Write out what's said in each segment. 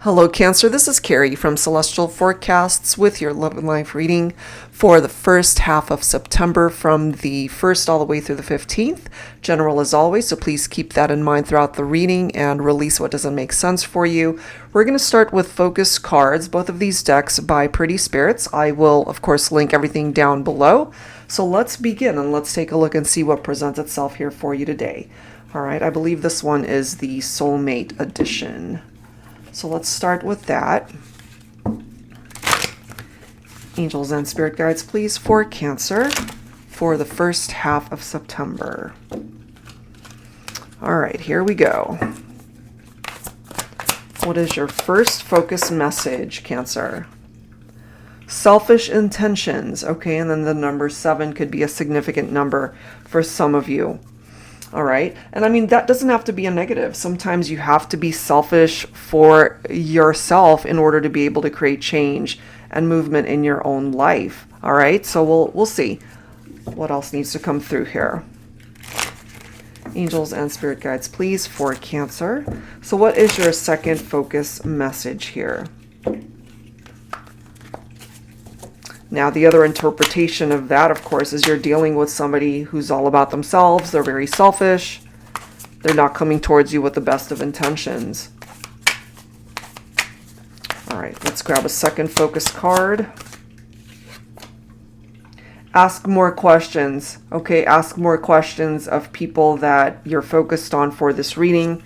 Hello Cancer, this is Carrie from Celestial Forecasts with your love and life reading for the first half of September from the 1st all the way through the 15th. General as always, so please keep that in mind throughout the reading and release what doesn't make sense for you. We're going to start with focus cards, both of these decks by Pretty Spirits. I will, of course, link everything down below. So let's begin and let's take a look and see what presents itself here for you today. All right, I believe this one is the Soulmate edition. So let's start with that. Angels and spirit guides, please, for Cancer for the first half of September. All right, here we go. What is your first focus message, Cancer? Selfish intentions. Okay, and then the number 7 could be a significant number for some of you. All right. And I mean, that doesn't have to be a negative. Sometimes you have to be selfish for yourself in order to be able to create change and movement in your own life. All right. So we'll see what else needs to come through here. Angels and spirit guides, please, for Cancer. So what is your second focus message here? Now, the other interpretation of that, of course, is you're dealing with somebody who's all about themselves. They're very selfish. They're not coming towards you with the best of intentions. All right, let's grab a second focus card. Ask more questions. Okay, ask more questions of people that you're focused on for this reading.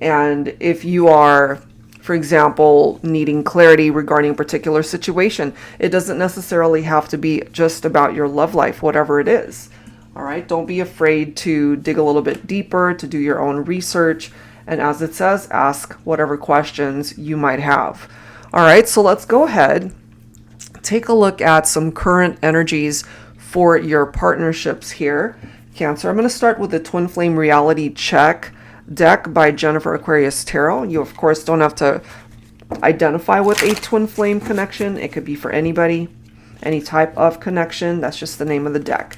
And if you are, for example, needing clarity regarding a particular situation, it doesn't necessarily have to be just about your love life, whatever it is. All right, don't be afraid to dig a little bit deeper, to do your own research, and as it says, ask whatever questions you might have. All right, so let's go ahead, take a look at some current energies for your partnerships here, Cancer. I'm going to start with the Twin Flame Reality Check deck by Jennifer Aquarius Tarot. You, of course, don't have to identify with a twin flame connection. It could be for anybody, any type of connection. That's just the name of the deck.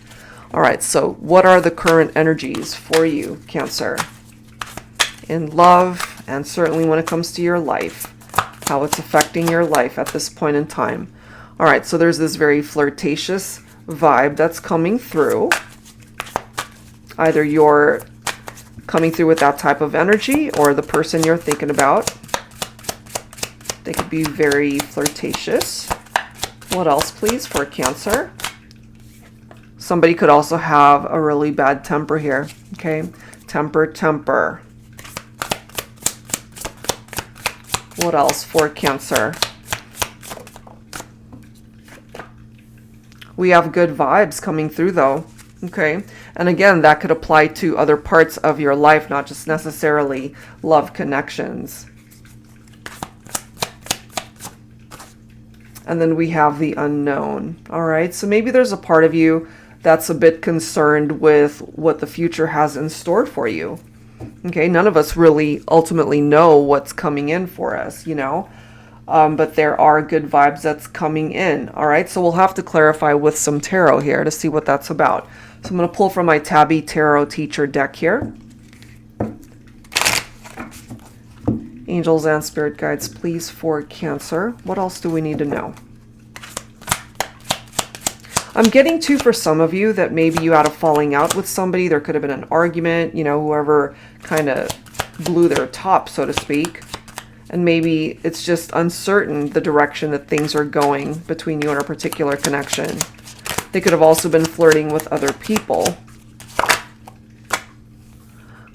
All right, so what are the current energies for you, Cancer? In love, and certainly when it comes to your life, how it's affecting your life at this point in time. All right, so there's this very flirtatious vibe that's coming through. Either you're coming through with that type of energy, or the person you're thinking about, they could be very flirtatious. What else, please, for Cancer? Somebody could also have a really bad temper here. Okay, temper. What else for Cancer? We have good vibes coming through, though. Okay, and again, that could apply to other parts of your life, not just necessarily love connections. And then we have the unknown. All right, so maybe there's a part of you that's a bit concerned with what the future has in store for you. Okay, none of us really ultimately know what's coming in for us, you know, but there are good vibes that's coming in. All right, so we'll have to clarify with some tarot here to see what that's about. So I'm going to pull from my Tabby Tarot Teacher deck here. Angels and spirit guides, please, for Cancer. What else do we need to know? I'm getting to, for some of you, that maybe you had a falling out with somebody. There could have been an argument, you know, whoever kind of blew their top, so to speak. And maybe it's just uncertain the direction that things are going between you and a particular connection. They could have also been flirting with other people.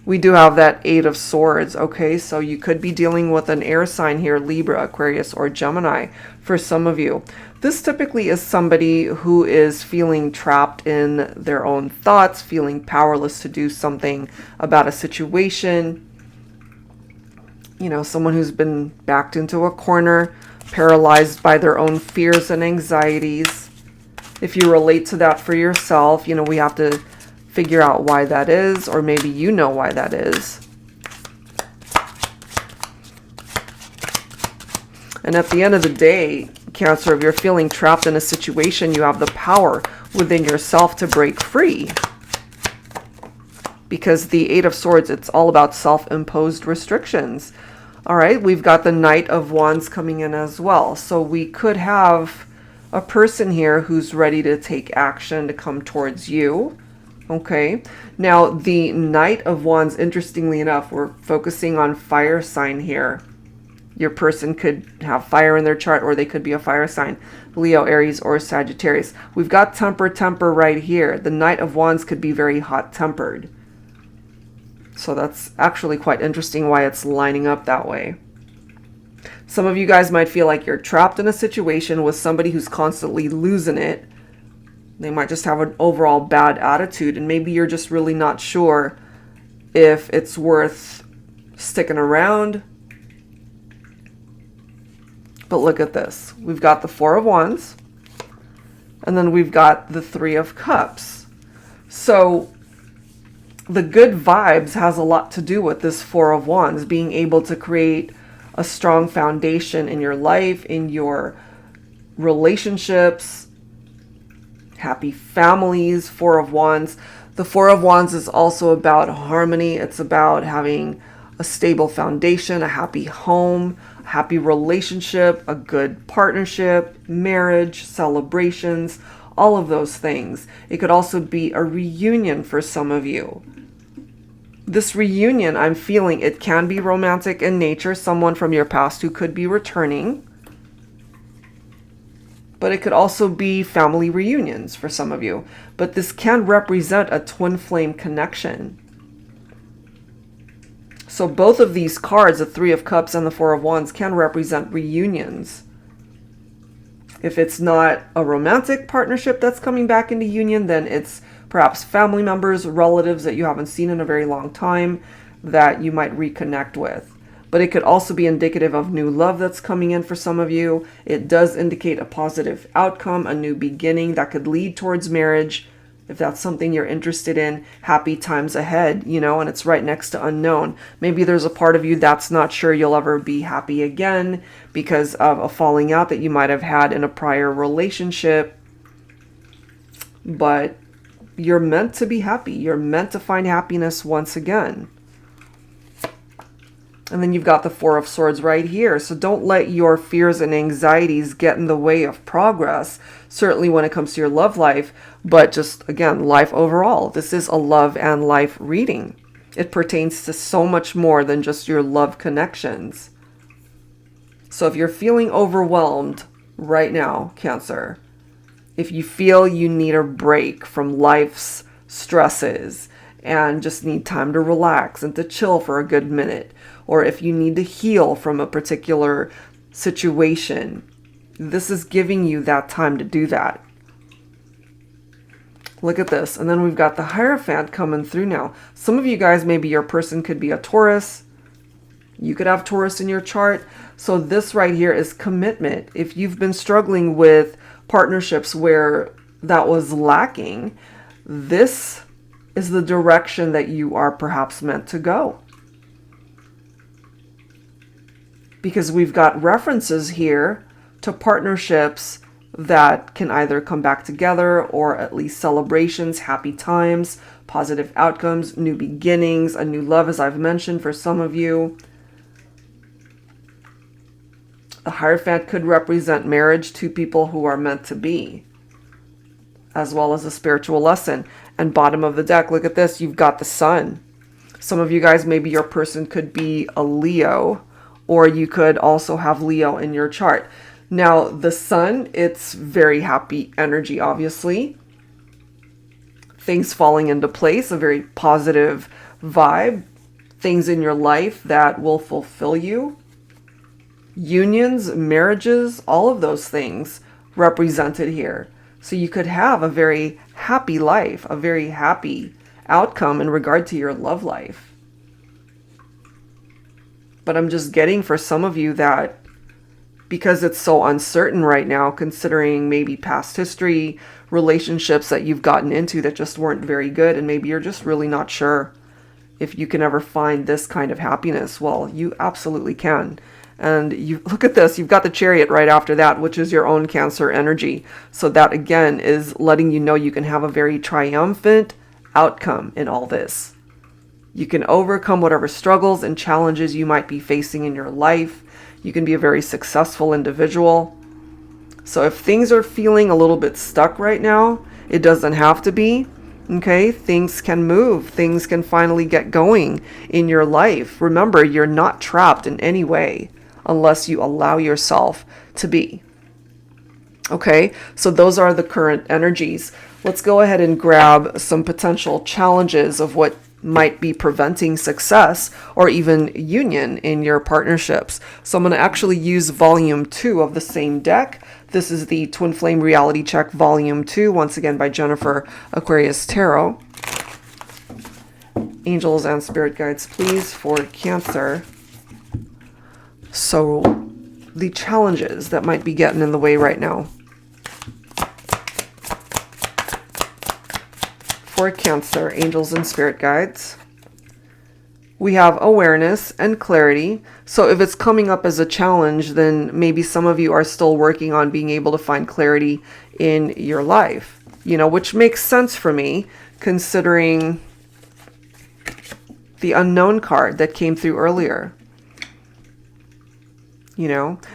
We do have that 8 of Swords, okay? So you could be dealing with an air sign here, Libra, Aquarius, or Gemini for some of you. This typically is somebody who is feeling trapped in their own thoughts, feeling powerless to do something about a situation. You know, someone who's been backed into a corner, paralyzed by their own fears and anxieties. If you relate to that for yourself, you know, we have to figure out why that is, or maybe you know why that is. And at the end of the day, Cancer, if you're feeling trapped in a situation, you have the power within yourself to break free. Because the 8 of Swords, it's all about self-imposed restrictions. All right, we've got the Knight of Wands coming in as well. So we could have a person here who's ready to take action to come towards you. Okay, now the Knight of Wands, interestingly enough, we're focusing on fire sign here. Your person could have fire in their chart, or they could be a fire sign, Leo, Aries, or Sagittarius. We've got temper right here. The Knight of Wands could be very hot-tempered. So that's actually quite interesting why it's lining up that way. Some of you guys might feel like you're trapped in a situation with somebody who's constantly losing it. They might just have an overall bad attitude, and maybe you're just really not sure if it's worth sticking around. But look at this. We've got the Four of Wands, and then we've got the Three of Cups. So the good vibes has a lot to do with this Four of Wands, being able to create a strong foundation in your life, in your relationships, happy families. Four of Wands. The Four of Wands is also about harmony. It's about having a stable foundation, a happy home, a happy relationship, a good partnership, marriage, celebrations, all of those things. It could also be a reunion for some of you. This reunion, I'm feeling it can be romantic in nature, someone from your past who could be returning. But it could also be family reunions for some of you. But this can represent a twin flame connection. So both of these cards, the Three of Cups and the Four of Wands, can represent reunions. If it's not a romantic partnership that's coming back into union, then it's perhaps family members, relatives that you haven't seen in a very long time that you might reconnect with. But it could also be indicative of new love that's coming in for some of you. It does indicate a positive outcome, a new beginning that could lead towards marriage. If that's something you're interested in, happy times ahead, you know, and it's right next to unknown. Maybe there's a part of you that's not sure you'll ever be happy again because of a falling out that you might have had in a prior relationship. But you're meant to be happy. You're meant to find happiness once again. And then you've got the Four of Swords right here. So don't let your fears and anxieties get in the way of progress, certainly when it comes to your love life, but just, again, life overall. This is a love and life reading. It pertains to so much more than just your love connections. So if you're feeling overwhelmed right now, Cancer, if you feel you need a break from life's stresses and just need time to relax and to chill for a good minute, or if you need to heal from a particular situation, this is giving you that time to do that. Look at this. And then we've got the Hierophant coming through now. Some of you guys, maybe your person could be a Taurus. You could have Taurus in your chart. So this right here is commitment. If you've been struggling with partnerships where that was lacking, this is the direction that you are perhaps meant to go. Because we've got references here to partnerships that can either come back together or at least celebrations, happy times, positive outcomes, new beginnings, a new love, as I've mentioned for some of you. The Hierophant could represent marriage, two people who are meant to be, as well as a spiritual lesson. And bottom of the deck, look at this, you've got the Sun. Some of you guys, maybe your person could be a Leo, or you could also have Leo in your chart. Now, the Sun, it's very happy energy, obviously. Things falling into place, a very positive vibe. Things in your life that will fulfill you. Unions, marriages, all of those things represented here. So you could have a very happy life, a very happy outcome in regard to your love life. But I'm just getting for some of you that because it's so uncertain right now, considering maybe past history, relationships that you've gotten into that just weren't very good, and maybe you're just really not sure if you can ever find this kind of happiness. Well, you absolutely can. And you look at this, you've got the Chariot right after that, which is your own Cancer energy. So that again is letting you know you can have a very triumphant outcome in all this. You can overcome whatever struggles and challenges you might be facing in your life. You can be a very successful individual. So if things are feeling a little bit stuck right now, it doesn't have to be. Okay, things can move. Things can finally get going in your life. Remember, you're not trapped in any way unless you allow yourself to be. Okay, so those are the current energies. Let's go ahead and grab some potential challenges of what might be preventing success or even union in your partnerships. So I'm going to actually use volume 2 of the same deck. This is the Twin Flame Reality Check volume 2, once again by Jennifer Aquarius Tarot. Angels and spirit guides, please, for Cancer. So the challenges that might be getting in the way right now. For Cancer, angels and spirit guides, we have awareness and clarity. So if it's coming up as a challenge, then maybe some of you are still working on being able to find clarity in your life, which makes sense for me considering the unknown card that came through earlier.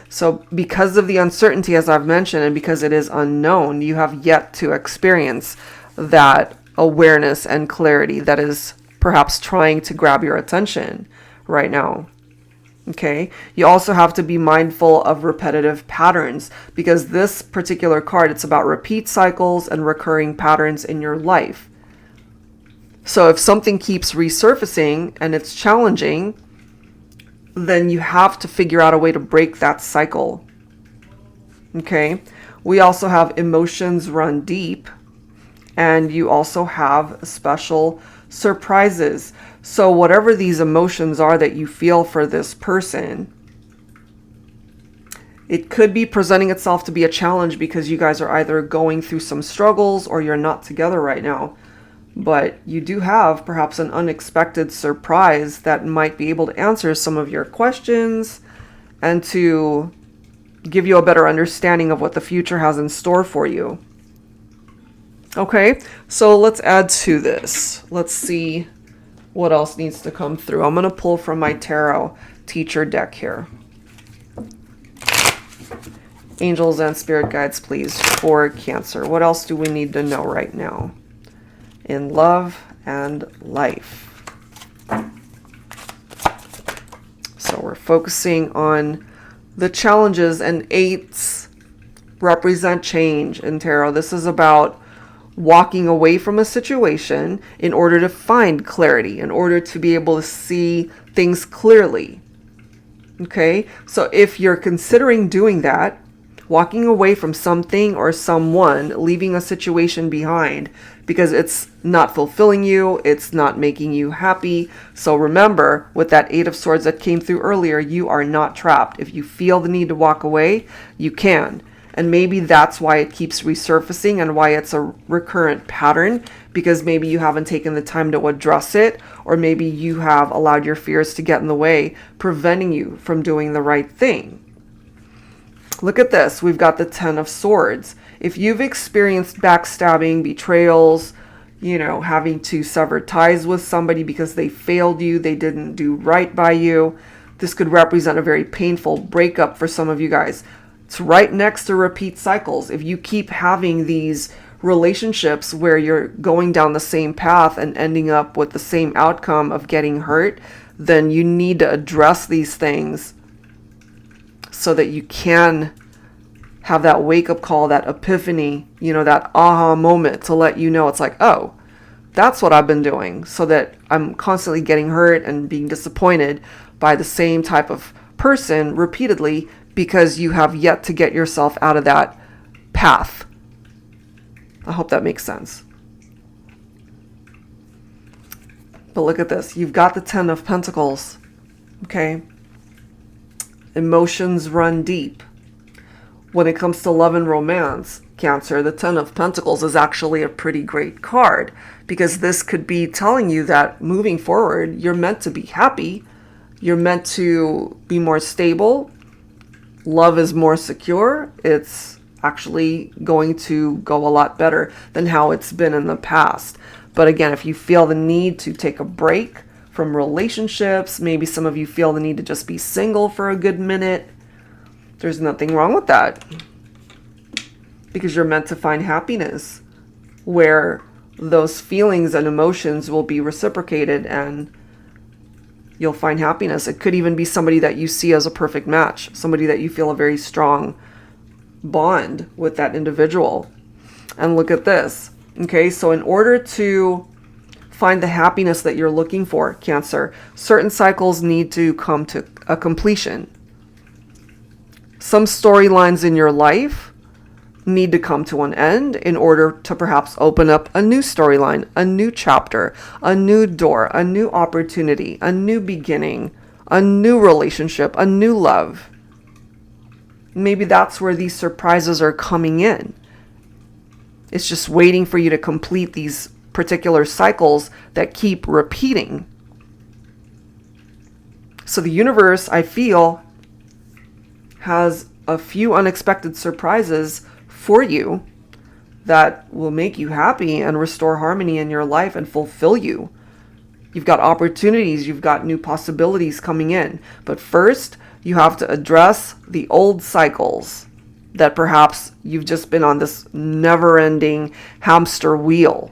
So because of the uncertainty, as I've mentioned, and because it is unknown, you have yet to experience that awareness and clarity that is perhaps trying to grab your attention right now. Okay, you also have to be mindful of repetitive patterns, because this particular card, it's about repeat cycles and recurring patterns in your life. So if something keeps resurfacing and it's challenging, then you have to figure out a way to break that cycle. Okay, we also have emotions run deep. And you also have special surprises. So whatever these emotions are that you feel for this person, it could be presenting itself to be a challenge because you guys are either going through some struggles or you're not together right now. But you do have perhaps an unexpected surprise that might be able to answer some of your questions and to give you a better understanding of what the future has in store for you. Okay, so let's add to this. Let's see what else needs to come through. I'm going to pull from my tarot teacher deck here. Angels and spirit guides, please, for Cancer. What else do we need to know right now in love and life? So we're focusing on the challenges, and 8s represent change in tarot. This is about walking away from a situation in order to find clarity, in order to be able to see things clearly. Okay, so if you're considering doing that, walking away from something or someone, leaving a situation behind because it's not fulfilling you, it's not making you happy. So remember, with that 8 of Swords that came through earlier, you are not trapped. If you feel the need to walk away, you can. And maybe that's why it keeps resurfacing and why it's a recurrent pattern, because maybe you haven't taken the time to address it, or maybe you have allowed your fears to get in the way, preventing you from doing the right thing. Look at this. We've got the 10 of Swords. If you've experienced backstabbing, betrayals, having to sever ties with somebody because they failed you, they didn't do right by you, this could represent a very painful breakup for some of you guys. It's right next to repeat cycles. If you keep having these relationships where you're going down the same path and ending up with the same outcome of getting hurt, then you need to address these things so that you can have that wake-up call, that epiphany, that aha moment to let you know it's like, oh, that's what I've been doing, so that I'm constantly getting hurt and being disappointed by the same type of person repeatedly, because you have yet to get yourself out of that path. I hope that makes sense. But look at this. You've got the 10 of Pentacles. Okay? Emotions run deep. When it comes to love and romance, Cancer, the 10 of Pentacles is actually a pretty great card, because this could be telling you that moving forward, you're meant to be happy. You're meant to be more stable. Love is more secure. It's actually going to go a lot better than how it's been in the past. But again, if you feel the need to take a break from relationships. Maybe some of you feel the need to just be single for a good minute. There's nothing wrong with that, because you're meant to find happiness where those feelings and emotions will be reciprocated and you'll find happiness. It could even be somebody that you see as a perfect match, somebody that you feel a very strong bond with that individual. And look at this. Okay, so in order to find the happiness that you're looking for, Cancer, certain cycles need to come to a completion. Some storylines in your life need to come to an end in order to perhaps open up a new storyline, a new chapter, a new door, a new opportunity, a new beginning, a new relationship, a new love. Maybe that's where these surprises are coming in. It's just waiting for you to complete these particular cycles that keep repeating. So the universe, I feel, has a few unexpected surprises for you that will make you happy and restore harmony in your life and fulfill you. You've got opportunities, you've got new possibilities coming in. But first, you have to address the old cycles that perhaps you've just been on this never-ending hamster wheel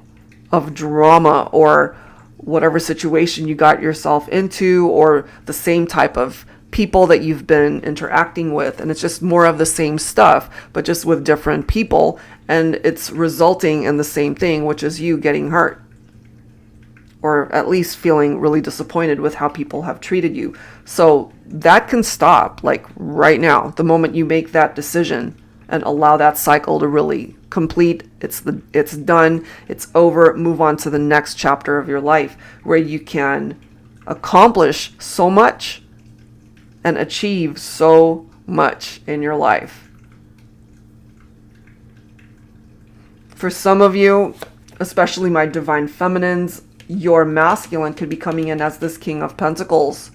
of drama or whatever situation you got yourself into, or the same type of people that you've been interacting with, and it's just more of the same stuff, but just with different people, and it's resulting in the same thing, which is you getting hurt, or at least feeling really disappointed with how people have treated you. So that can stop, like right now, the moment you make that decision and allow that cycle to really complete. It's done, it's over. Move on to the next chapter of your life where you can accomplish so much and achieve so much in your life. For some of you, especially my divine feminines, your masculine could be coming in as this King of Pentacles.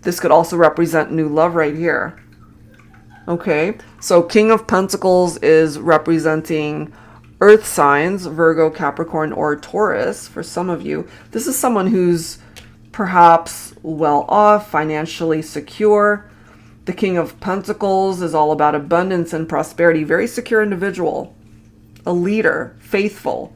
This could also represent new love right here. Okay, so King of Pentacles is representing earth signs, Virgo, Capricorn, or Taurus. For some of you, this is someone who's perhaps well off, financially secure. The King of Pentacles is all about abundance and prosperity. Very secure individual, a leader, faithful.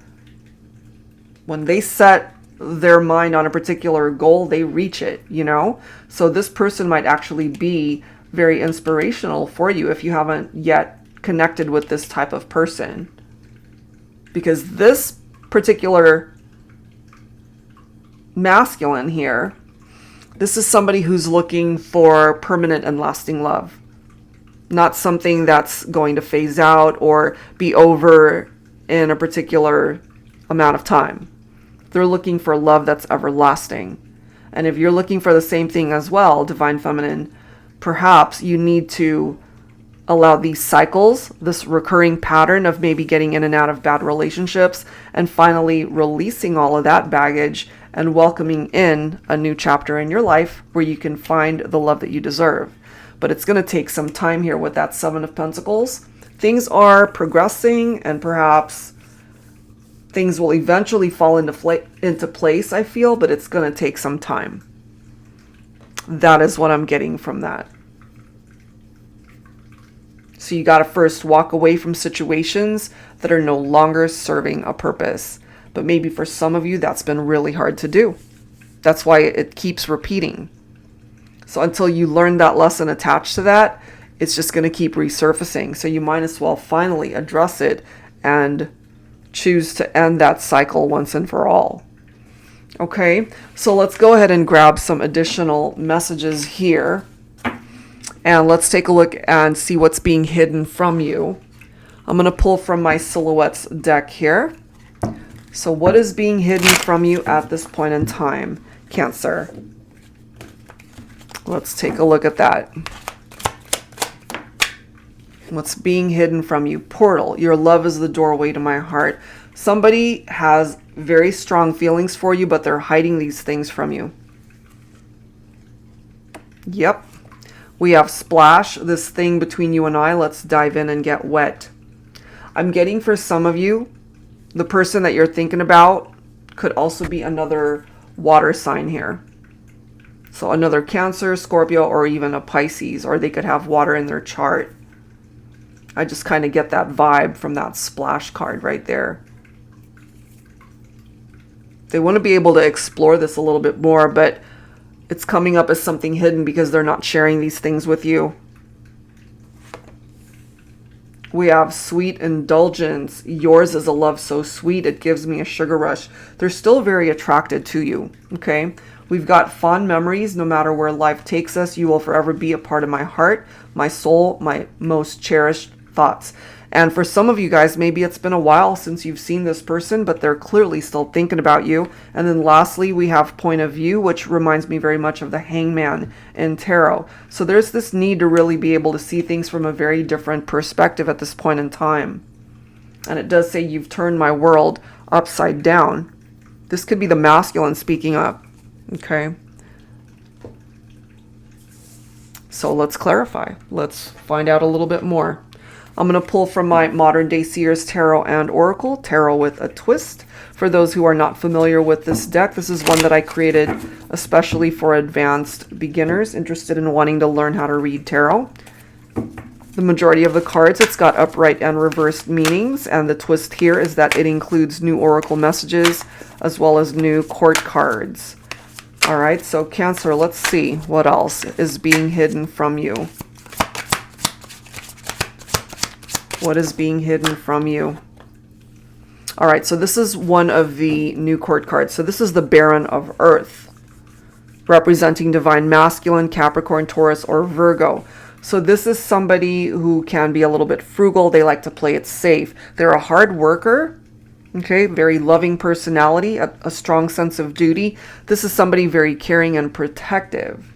When they set their mind on a particular goal, they reach it, you know? So this person might actually be very inspirational for you if you haven't yet connected with this type of person. Because this particular masculine here, this is somebody who's looking for permanent and lasting love, not something that's going to phase out or be over in a particular amount of time. They're looking for love that's everlasting. And if you're looking for the same thing as well, Divine Feminine, perhaps you need to allow these cycles, this recurring pattern of maybe getting in and out of bad relationships, and finally releasing all of that baggage and welcoming in a new chapter in your life where you can find the love that you deserve. But it's going to take some time here with that Seven of Pentacles. Things are progressing, and perhaps things will eventually fall into place, I feel, but it's going to take some time. That is what I'm getting from that. So you got to first walk away from situations that are no longer serving a purpose. But maybe for some of you, that's been really hard to do. That's why it keeps repeating. So until you learn that lesson attached to that, it's just going to keep resurfacing. So you might as well finally address it and choose to end that cycle once and for all. Okay, so let's go ahead and grab some additional messages here. And let's take a look and see what's being hidden from you. I'm going to pull from my Silhouettes deck here. So what is being hidden from you at this point in time, Cancer? Let's take a look at that. What's being hidden from you? Portal. Your love is the doorway to my heart. Somebody has very strong feelings for you, but they're hiding these things from you. Yep. We have splash, this thing between you and I. Let's dive in and get wet. I'm getting for some of you, the person that you're thinking about could also be another water sign here. So another Cancer, Scorpio, or even a Pisces, or they could have water in their chart. I just kind of get that vibe from that splash card right there. They want to be able to explore this a little bit more, but it's coming up as something hidden because they're not sharing these things with you. We have sweet indulgence. Yours is a love so sweet, it gives me a sugar rush. They're still very attracted to you, okay? We've got fond memories. No matter where life takes us, you will forever be a part of my heart, my soul, my most cherished thoughts. And for some of you guys, maybe it's been a while since you've seen this person, but they're clearly still thinking about you. And then lastly, we have point of view, which reminds me very much of the Hangman in tarot. So there's this need to really be able to see things from a very different perspective at this point in time. And it does say you've turned my world upside down. This could be the masculine speaking up. Okay. So let's clarify. Let's find out a little bit more. I'm going to pull from my Modern Day Seers Tarot and Oracle, Tarot with a Twist. For those who are not familiar with this deck, this is one that I created especially for advanced beginners interested in wanting to learn how to read tarot. The majority of the cards, it's got upright and reversed meanings, and the twist here is that it includes new oracle messages as well as new court cards. All right, so Cancer, let's see what else is being hidden from you. What is being hidden from you? All right, so this is one of the new court cards. So this is the Baron of Earth, representing divine masculine, Capricorn, Taurus, or Virgo. So this is somebody who can be a little bit frugal. They like to play it safe. They're a hard worker, okay, very loving personality, a strong sense of duty. This is somebody very caring and protective.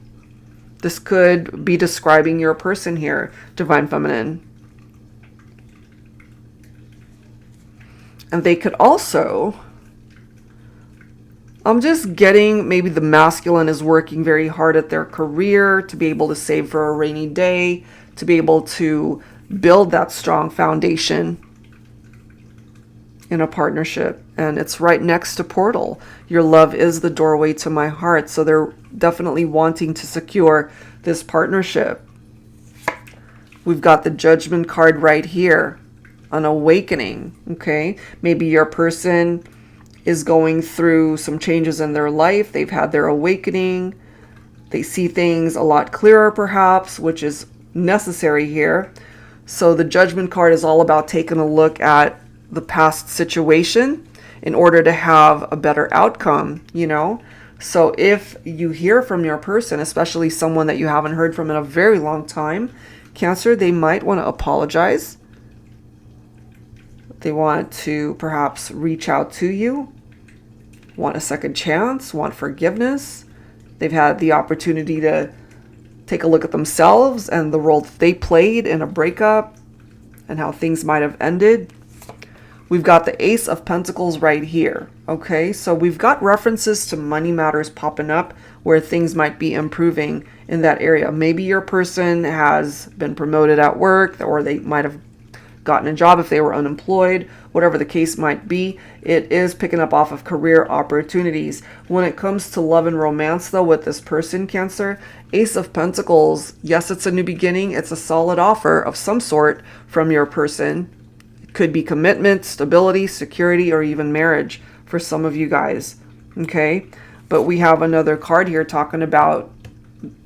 This could be describing your person here, Divine Feminine. And they could also, I'm just getting maybe the masculine is working very hard at their career to be able to save for a rainy day, to be able to build that strong foundation in a partnership. And it's right next to portal. Your love is the doorway to my heart. So they're definitely wanting to secure this partnership. We've got the Judgment card right here. An awakening, okay? Maybe your person is going through some changes in their life. They've had their awakening. They see things a lot clearer, perhaps, which is necessary here. So the Judgment card is all about taking a look at the past situation in order to have a better outcome, you know? So if you hear from your person, especially someone that you haven't heard from in a very long time, Cancer, they might want to apologize. They want to perhaps reach out to you, want a second chance, want forgiveness. They've had the opportunity to take a look at themselves and the role that they played in a breakup and how things might have ended. We've got the Ace of Pentacles right here. Okay, so we've got references to money matters popping up where things might be improving in that area. Maybe your person has been promoted at work, or they might have gotten a job if they were unemployed, whatever the case might be. It is picking up off of career opportunities. When it comes to love and romance, though, with this person, Cancer, Ace of Pentacles, yes, it's a new beginning. It's a solid offer of some sort from your person. It could be commitment, stability, security, or even marriage for some of you guys, okay? But we have another card here talking about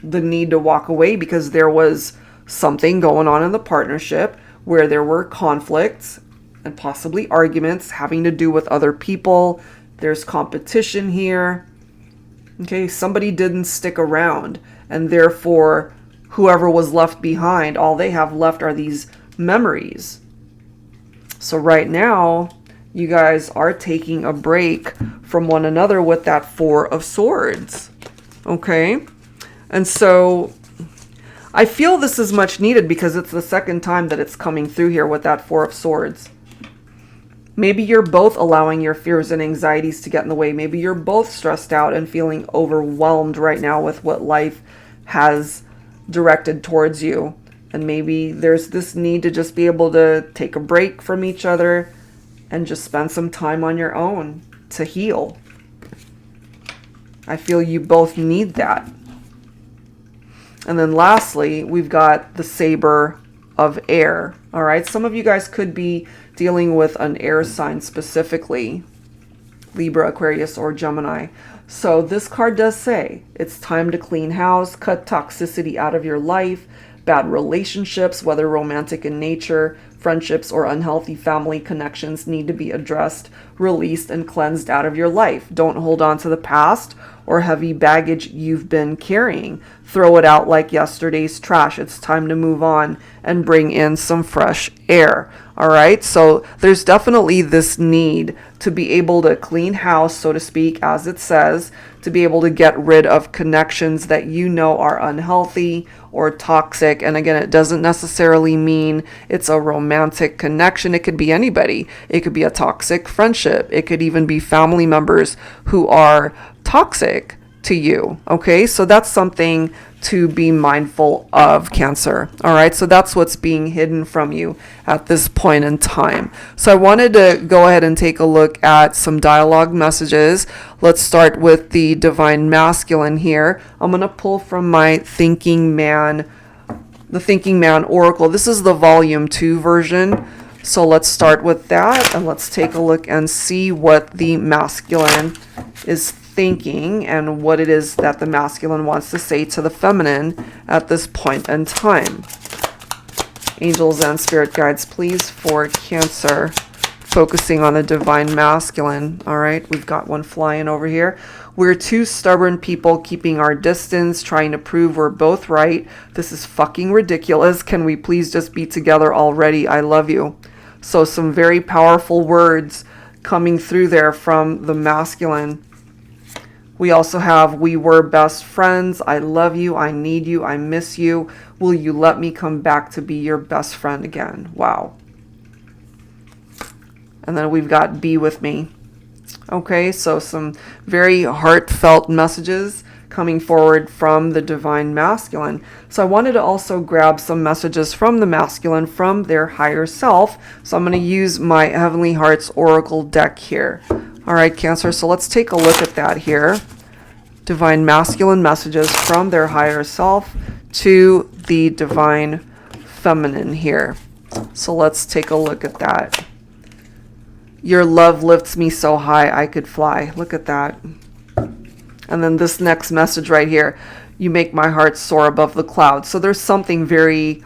the need to walk away because there was something going on in the partnership where there were conflicts and possibly arguments having to do with other people. There's competition here. Okay, somebody didn't stick around, and therefore whoever was left behind, all they have left are these memories. So right now, you guys are taking a break from one another with that Four of Swords. Okay? And so I feel this is much needed because it's the second time that it's coming through here with that Four of Swords. Maybe you're both allowing your fears and anxieties to get in the way. Maybe you're both stressed out and feeling overwhelmed right now with what life has directed towards you. And maybe there's this need to just be able to take a break from each other and just spend some time on your own to heal. I feel you both need that. And then lastly, we've got the Saber of Air. All right, some of you guys could be dealing with an air sign specifically, Libra, Aquarius, or Gemini. So this card does say it's time to clean house, cut toxicity out of your life, bad relationships, whether romantic in nature, friendships, or unhealthy family connections need to be addressed, released, and cleansed out of your life. Don't hold on to the past or heavy baggage you've been carrying. Throw it out like yesterday's trash. It's time to move on and bring in some fresh air. All right, so there's definitely this need to be able to clean house, so to speak, as it says, to be able to get rid of connections that you know are unhealthy or toxic. And again, it doesn't necessarily mean it's a romantic connection. It could be anybody. It could be a toxic friendship. It could even be family members who are toxic to you. Okay, so that's something to be mindful of, Cancer. All right, so that's what's being hidden from you at this point in time. So I wanted to go ahead and take a look at some dialogue messages. Let's start with the Divine Masculine here. I'm going to pull from my Thinking Man, the Thinking Man Oracle. This is the volume 2 version. So let's start with that and let's take a look and see what the masculine is thinking and what it is that the masculine wants to say to the feminine at this point in time. Angels and spirit guides, please, for Cancer, focusing on the Divine Masculine. All right, we've got one flying over here. We're two stubborn people keeping our distance, trying to prove we're both right. This is fucking ridiculous. Can we please just be together already? I love you. So some very powerful words coming through there from the masculine. We also have, we were best friends. I love you. I need you. I miss you. Will you let me come back to be your best friend again? Wow. And then we've got be with me. Okay, so some very heartfelt messages coming forward from the Divine Masculine. So I wanted to also grab some messages from the masculine, from their higher self. So I'm going to use my Heavenly Hearts Oracle deck here. All right, Cancer, so let's take a look at that here. Divine Masculine messages from their higher self to the Divine Feminine here. So let's take a look at that. Your love lifts me so high I could fly. Look at that. And then this next message right here. You make my heart soar above the clouds. So there's something very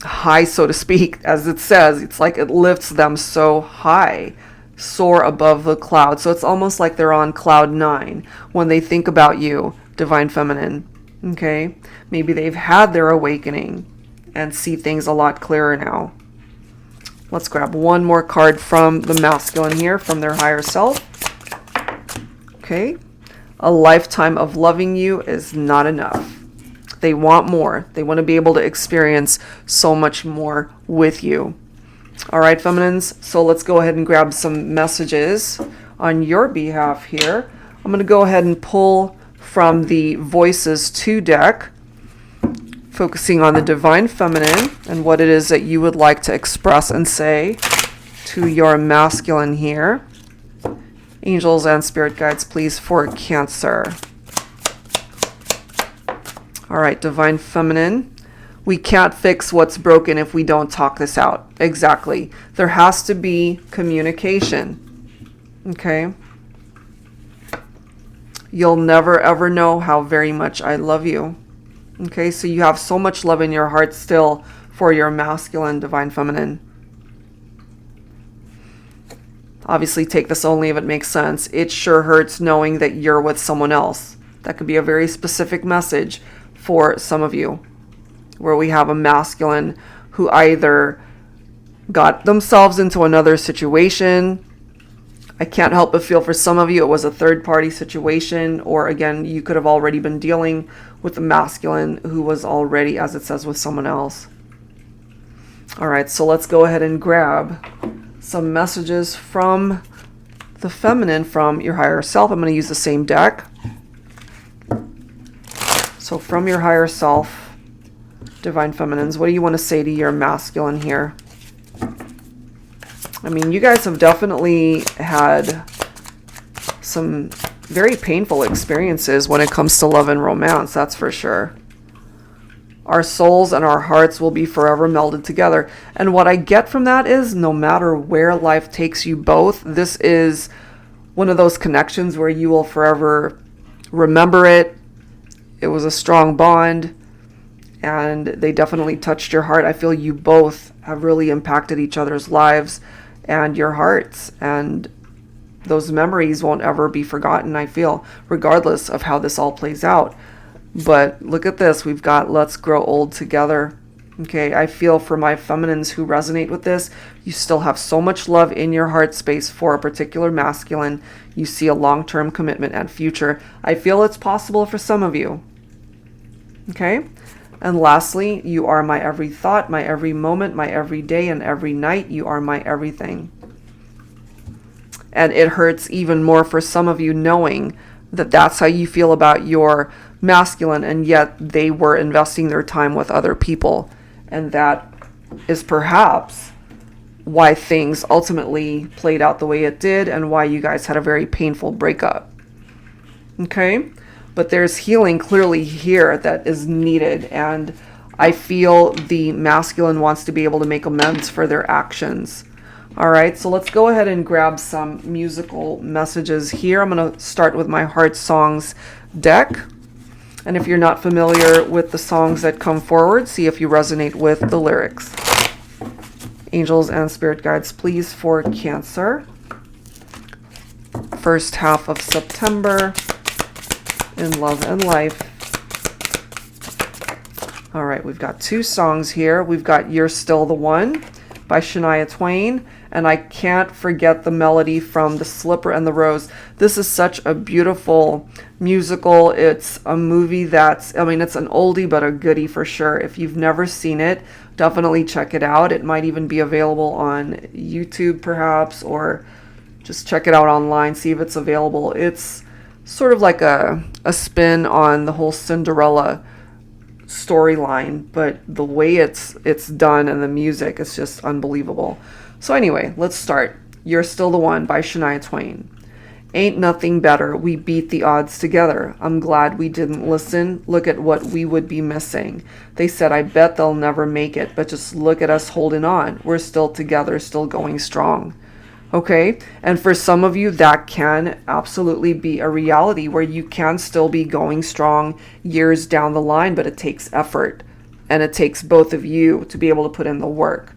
high, so to speak, as it says. It's like it lifts them so high. Soar above the clouds. So it's almost like they're on cloud 9 when they think about you, Divine Feminine. Okay? Maybe they've had their awakening and see things a lot clearer now. Let's grab one more card from the masculine here, from their higher self. Okay. A lifetime of loving you is not enough. They want more. They want to be able to experience so much more with you. All right, feminines. So let's go ahead and grab some messages on your behalf here. I'm going to go ahead and pull from the Voices 2 deck, focusing on the Divine Feminine and what it is that you would like to express and say to your masculine here. Angels and spirit guides, please, for Cancer. All right, Divine Feminine. We can't fix what's broken if we don't talk this out. Exactly. There has to be communication. Okay? You'll never ever know how very much I love you. Okay, so you have so much love in your heart still for your masculine, Divine Feminine. Obviously, take this only if it makes sense. It sure hurts knowing that you're with someone else. That could be a very specific message for some of you, where we have a masculine who either got themselves into another situation. I can't help but feel for some of you it was a third-party situation, or again, you could have already been dealing with a masculine who was already, as it says, with someone else. All right, so let's go ahead and grab some messages from the feminine, from your higher self. I'm going to use the same deck. So from your higher self, Divine Feminines, what do you want to say to your masculine here? I mean, you guys have definitely had some very painful experiences when it comes to love and romance, that's for sure. Our souls and our hearts will be forever melded together. And what I get from that is no matter where life takes you both, this is one of those connections where you will forever remember it. It was a strong bond and they definitely touched your heart. I feel you both have really impacted each other's lives and your hearts, and those memories won't ever be forgotten, I feel, regardless of how this all plays out. But look at this. We've got let's grow old together. Okay, I feel for my feminines who resonate with this, you still have so much love in your heart space for a particular masculine. You see a long-term commitment and future. I feel it's possible for some of you. Okay, and lastly, you are my every thought, my every moment, my every day, and every night. You are my everything. And it hurts even more for some of you knowing that that's how you feel about your masculine, and yet they were investing their time with other people. And that is perhaps why things ultimately played out the way it did and why you guys had a very painful breakup. Okay? But there's healing clearly here that is needed, and I feel the masculine wants to be able to make amends for their actions. All right, so let's go ahead and grab some musical messages here. I'm going to start with my Heart Songs deck. And if you're not familiar with the songs that come forward, see if you resonate with the lyrics. Angels and spirit guides, please, for Cancer. First half of September in love and life. All right, we've got two songs here. We've got You're Still the One by Shania Twain, and I can't forget the melody from The Slipper and the Rose. This is such a beautiful musical. It's a movie that's, I mean, it's an oldie but a goodie for sure. If you've never seen it, definitely check it out. It might even be available on YouTube perhaps, or just check it out online, see if it's available. It's sort of like a spin on the whole Cinderella storyline, but the way it's done and the music is just unbelievable. So anyway, let's start. You're Still the One by Shania Twain. Ain't nothing better. We beat the odds together. I'm glad we didn't listen. Look at what we would be missing. They said, I bet they'll never make it, but just look at us holding on. We're still together, still going strong. Okay, and for some of you, that can absolutely be a reality where you can still be going strong years down the line, but it takes effort, and it takes both of you to be able to put in the work.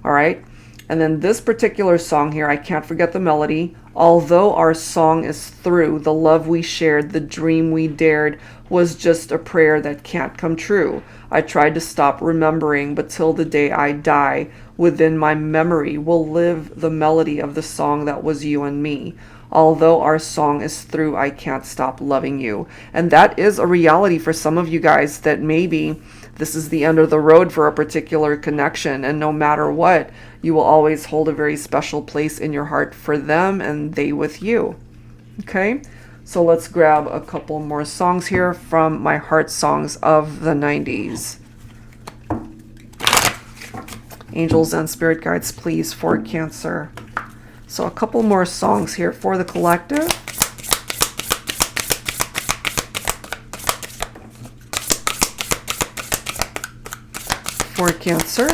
All right, and then this particular song here, I can't forget the melody. Although our song is through, the love we shared, the dream we dared, was just a prayer that can't come true. I tried to stop remembering, but till the day I die, within my memory will live the melody of the song that was you and me. Although our song is through, I can't stop loving you. And that is a reality for some of you guys, that maybe this is the end of the road for a particular connection, and no matter what, you will always hold a very special place in your heart for them and they with you. Okay, so let's grab a couple more songs here from my Heart Songs of the 90s. Angels and spirit guides, please, for Cancer. So a couple more songs here for the collective. For Cancer.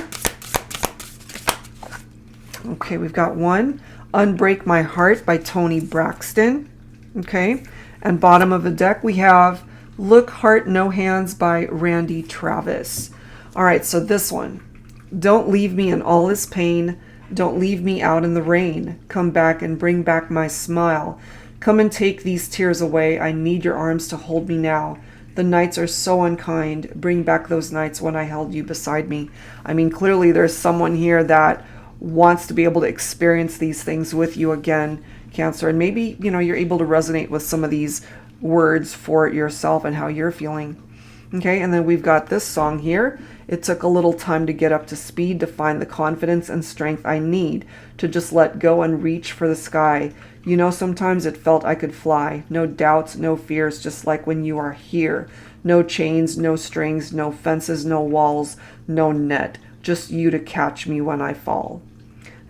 Okay, we've got one, Unbreak My Heart by Toni Braxton. Okay, and bottom of the deck we have Look Heart No Hands by Randy Travis. All right, so this one. Don't leave me in all this pain. Don't leave me out in the rain. Come back and bring back my smile. Come and take these tears away. I need your arms to hold me now. The nights are so unkind. Bring back those nights when I held you beside me. I mean, clearly there's someone here that wants to be able to experience these things with you again, Cancer. And maybe, you know, you're able to resonate with some of these words for yourself and how you're feeling. Okay, and then we've got this song here. It took a little time to get up to speed, to find the confidence and strength I need, to just let go and reach for the sky. You know, sometimes it felt I could fly. No doubts, no fears, just like when you are here. No chains, no strings, no fences, no walls, no net. Just you to catch me when I fall.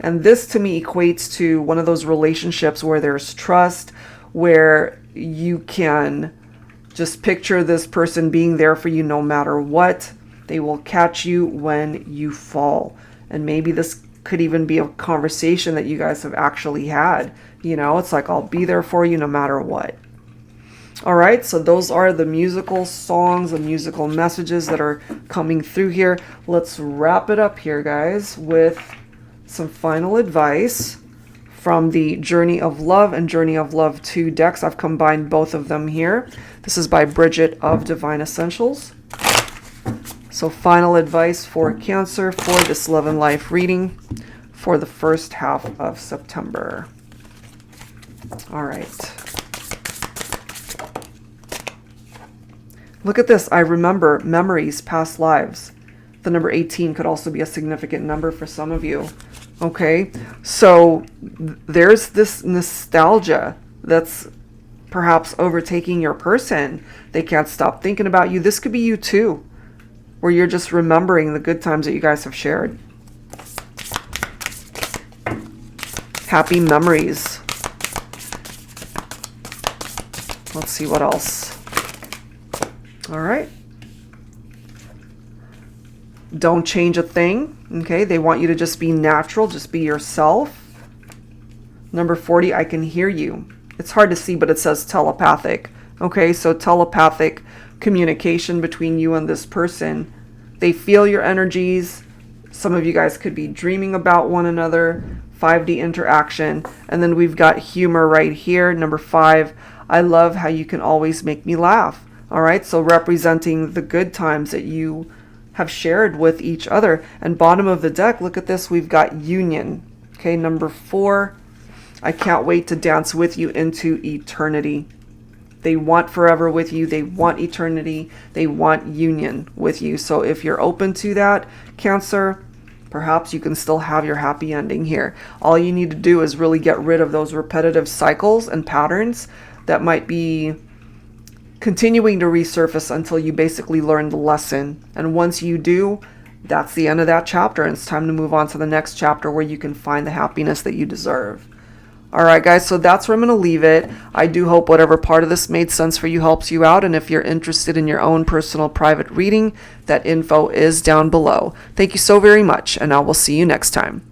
And this to me equates to one of those relationships where there's trust, where you can just picture this person being there for you no matter what. They will catch you when you fall. And maybe this could even be a conversation that you guys have actually had. You know, it's like, I'll be there for you no matter what. All right, so those are the musical songs, the musical messages that are coming through here. Let's wrap it up here, guys, with some final advice from the Journey of Love and Journey of Love 2 decks. I've combined both of them here. This is by Bridget of Divine Essentials. So final advice for Cancer for this Love and Life reading for the first half of September. All right. Look at this. I remember memories, past lives. The number 18 could also be a significant number for some of you. Okay, so there's this nostalgia that's perhaps overtaking your person. They can't stop thinking about you. This could be you too, where you're just remembering the good times that you guys have shared. Happy memories. Let's see what else. All right. Don't change a thing. Okay, they want you to just be natural, just be yourself. Number 40, I can hear you. It's hard to see, but it says telepathic. Okay, so telepathic communication between you and this person. They feel your energies. Some of you guys could be dreaming about one another. 5D interaction. And then we've got humor right here. Number 5, I love how you can always make me laugh. All right, so representing the good times that you have shared with each other. And bottom of the deck, look at this, we've got union. Okay, number 4, I can't wait to dance with you into eternity. They want forever with you. They want eternity. They want union with you. So if you're open to that, Cancer, perhaps you can still have your happy ending here. All you need to do is really get rid of those repetitive cycles and patterns that might be continuing to resurface until you basically learn the lesson. And once you do, that's the end of that chapter, and it's time to move on to the next chapter where you can find the happiness that you deserve. All right, guys, so that's where I'm going to leave it. I do hope whatever part of this made sense for you helps you out, and if you're interested in your own personal private reading, that info is down below. Thank you so very much, and I will see you next time.